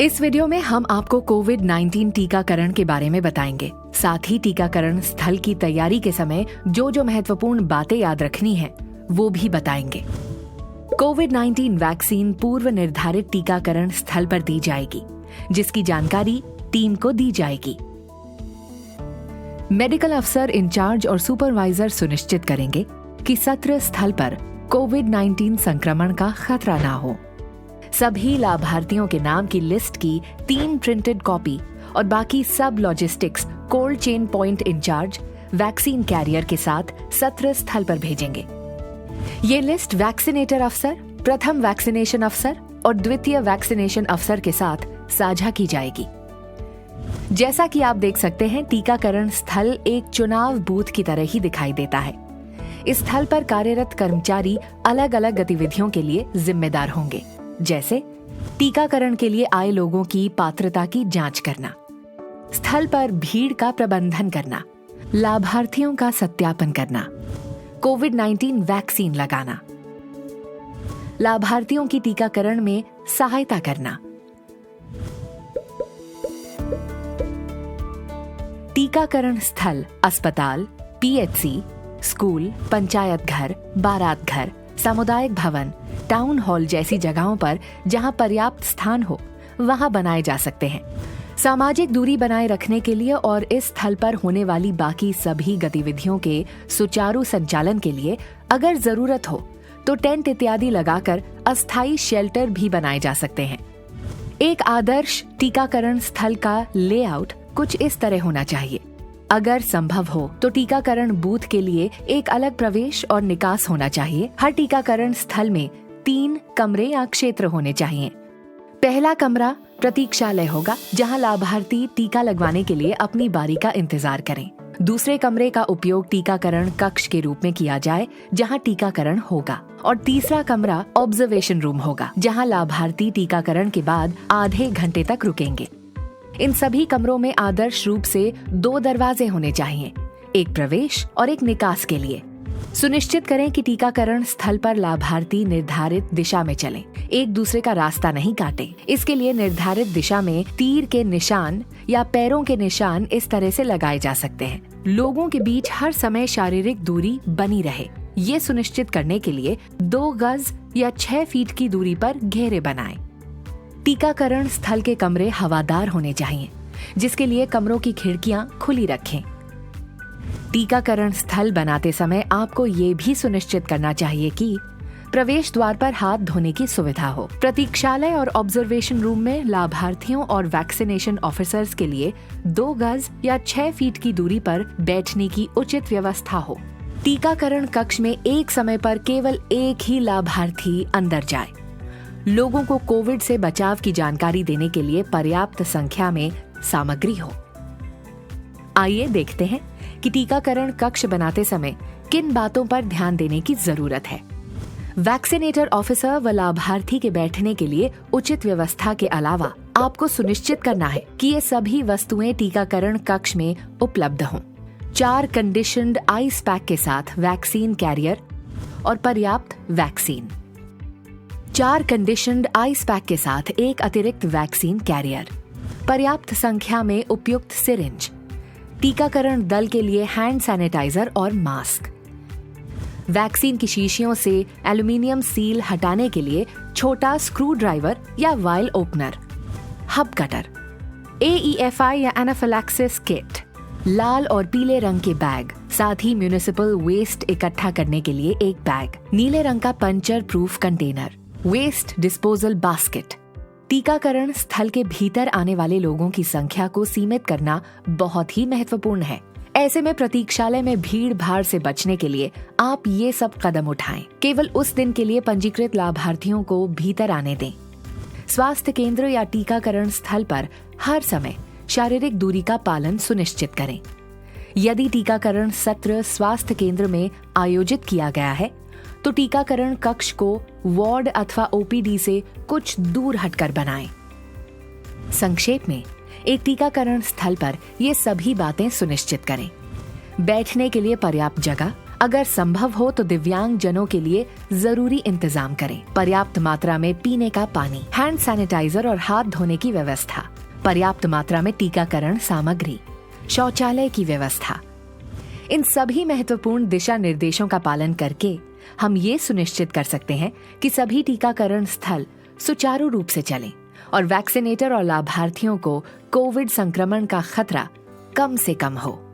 इस वीडियो में हम आपको कोविड-19 टीकाकरण के बारे में बताएंगे। साथ ही टीकाकरण स्थल की तैयारी के समय जो महत्वपूर्ण बातें याद रखनी है वो भी बताएंगे। कोविड-19 वैक्सीन पूर्व निर्धारित टीकाकरण स्थल पर दी जाएगी, जिसकी जानकारी टीम को दी जाएगी। मेडिकल अफसर इंचार्ज और सुपरवाइजर सुनिश्चित करेंगे कि सत्र स्थल पर कोविड-19 संक्रमण का खतरा ना हो। सभी लाभार्थियों के नाम की लिस्ट की 3 प्रिंटेड कॉपी और बाकी सब logistics cold chain point incharge vaccine carrier के साथ सत्र स्थल पर भेजेंगे। ये लिस्ट वैक्सीनेटर अफसर, प्रथम वैक्सीनेशन अफसर और द्वितीय वैक्सीनेशन अफसर के साथ साझा की जाएगी। जैसा कि आप देख सकते हैं, टीकाकरण स्थल एक चुनाव बूथ की तरह ही दिखाई देता है। इस स्थल पर कार्यरत कर्मचारी अलग अलग गतिविधियों के लिए जिम्मेदार होंगे, जैसे टीकाकरण के लिए आए लोगों की पात्रता की जांच करना, स्थल पर भीड़ का प्रबंधन करना, लाभार्थियों का सत्यापन करना, कोविड-19 वैक्सीन लगाना, लाभार्थियों की टीकाकरण में सहायता करना, टीकाकरण स्थल अस्पताल, पीएचसी, स्कूल, पंचायत घर, बारात घर, सामुदायिक भवन, टाउन हॉल जैसी जगहों पर जहां पर्याप्त स्थान हो वहां बनाए जा सकते हैं। सामाजिक दूरी बनाए रखने के लिए और इस स्थल पर होने वाली बाकी सभी गतिविधियों के सुचारू संचालन के लिए अगर जरूरत हो तो टेंट इत्यादि लगाकर अस्थायी शेल्टर भी बनाए जा सकते हैं। एक आदर्श टीकाकरण स्थल का लेआउट कुछ इस तरह होना चाहिए। अगर संभव हो तो टीकाकरण बूथ के लिए एक अलग प्रवेश और निकास होना चाहिए। हर टीकाकरण स्थल में 3 कमरे या क्षेत्र होने चाहिए। पहला कमरा प्रतीक्षालय होगा, जहां लाभार्थी टीका लगवाने के लिए अपनी बारी का इंतजार करें। दूसरे कमरे का उपयोग टीकाकरण कक्ष के रूप में किया जाए, जहां टीकाकरण होगा। और तीसरा कमरा ऑब्जर्वेशन रूम होगा, जहां लाभार्थी टीकाकरण के बाद आधे घंटे तक रुकेंगे। इन सभी कमरों में आदर्श रूप से 2 दरवाजे होने चाहिए, एक प्रवेश और एक निकास के लिए। सुनिश्चित करें कि टीकाकरण स्थल पर लाभार्थी निर्धारित दिशा में चलें, एक दूसरे का रास्ता नहीं काटें। इसके लिए निर्धारित दिशा में तीर के निशान या पैरों के निशान इस तरह से लगाए जा सकते हैं। लोगों के बीच हर समय शारीरिक दूरी बनी रहे, ये सुनिश्चित करने के लिए 2 गज या 6 फीट की दूरी पर घेरे बनाएं। टीकाकरण स्थल के कमरे हवादार होने चाहिए, जिसके लिए कमरों की खिड़कियां खुली रखें। टीकाकरण स्थल बनाते समय आपको ये भी सुनिश्चित करना चाहिए कि प्रवेश द्वार पर हाथ धोने की सुविधा हो। प्रतीक्षालय और ऑब्जर्वेशन रूम में लाभार्थियों और वैक्सीनेशन ऑफिसर्स के लिए 2 गज या 6 फीट की दूरी पर बैठने की उचित व्यवस्था हो। टीकाकरण कक्ष में एक समय पर केवल एक ही लाभार्थी अंदर जाए। लोगों को कोविड से बचाव की जानकारी देने के लिए पर्याप्त संख्या में सामग्री हो। आइए देखते हैं कि टीकाकरण कक्ष बनाते समय किन बातों पर ध्यान देने की जरूरत है। वैक्सीनेटर ऑफिसर व लाभार्थी के बैठने के लिए उचित व्यवस्था के अलावा आपको सुनिश्चित करना है कि ये सभी वस्तुएं टीकाकरण कक्ष में उपलब्ध हों। 4 कंडीशन्ड आइस पैक के साथ वैक्सीन कैरियर और पर्याप्त वैक्सीन। 4 कंडीशन्ड आइस पैक के साथ एक अतिरिक्त वैक्सीन कैरियर, पर्याप्त संख्या में उपयुक्त सिरिंज, टीकाकरण दल के लिए हैंड सैनिटाइजर और मास्क, वैक्सीन की शीशियों से एल्यूमिनियम सील हटाने के लिए छोटा स्क्रू ड्राइवर या vial opener, hub cutter, AEFI या एनाफिलैक्सिस किट, लाल और पीले रंग के बैग, साथ ही म्युनिसिपल वेस्ट इकट्ठा करने के लिए एक बैग, नीले रंग का puncture proof container, waste disposal basket. टीकाकरण स्थल के भीतर आने वाले लोगों की संख्या को सीमित करना बहुत ही महत्वपूर्ण है। ऐसे में प्रतीक्षालय में भीड़ भाड़ से बचने के लिए आप ये सब कदम उठाएं। केवल उस दिन के लिए पंजीकृत लाभार्थियों को भीतर आने दें। स्वास्थ्य केंद्र या टीकाकरण स्थल पर हर समय शारीरिक दूरी का पालन सुनिश्चित करें। यदि टीकाकरण सत्र स्वास्थ्य केंद्र में आयोजित किया गया है तो टीकाकरण कक्ष को वार्ड अथवा OPD से कुछ दूर हटकर बनाएं। संक्षेप में, एक टीकाकरण स्थल पर ये सभी बातें सुनिश्चित करें। बैठने के लिए पर्याप्त जगह, अगर संभव हो तो दिव्यांग जनों के लिए जरूरी इंतजाम करें। पर्याप्त मात्रा में पीने का पानी, हैंड सैनिटाइजर और हाथ धोने की व्यवस्था, पर्याप्त मात्रा में टीकाकरण सामग्री, शौचालय की व्यवस्था। इन सभी महत्वपूर्ण दिशा निर्देशों का पालन करके हम ये सुनिश्चित कर सकते हैं कि सभी टीकाकरण स्थल सुचारू रूप से चलें और वैक्सीनेटर और लाभार्थियों को कोविड संक्रमण का खतरा कम से कम हो।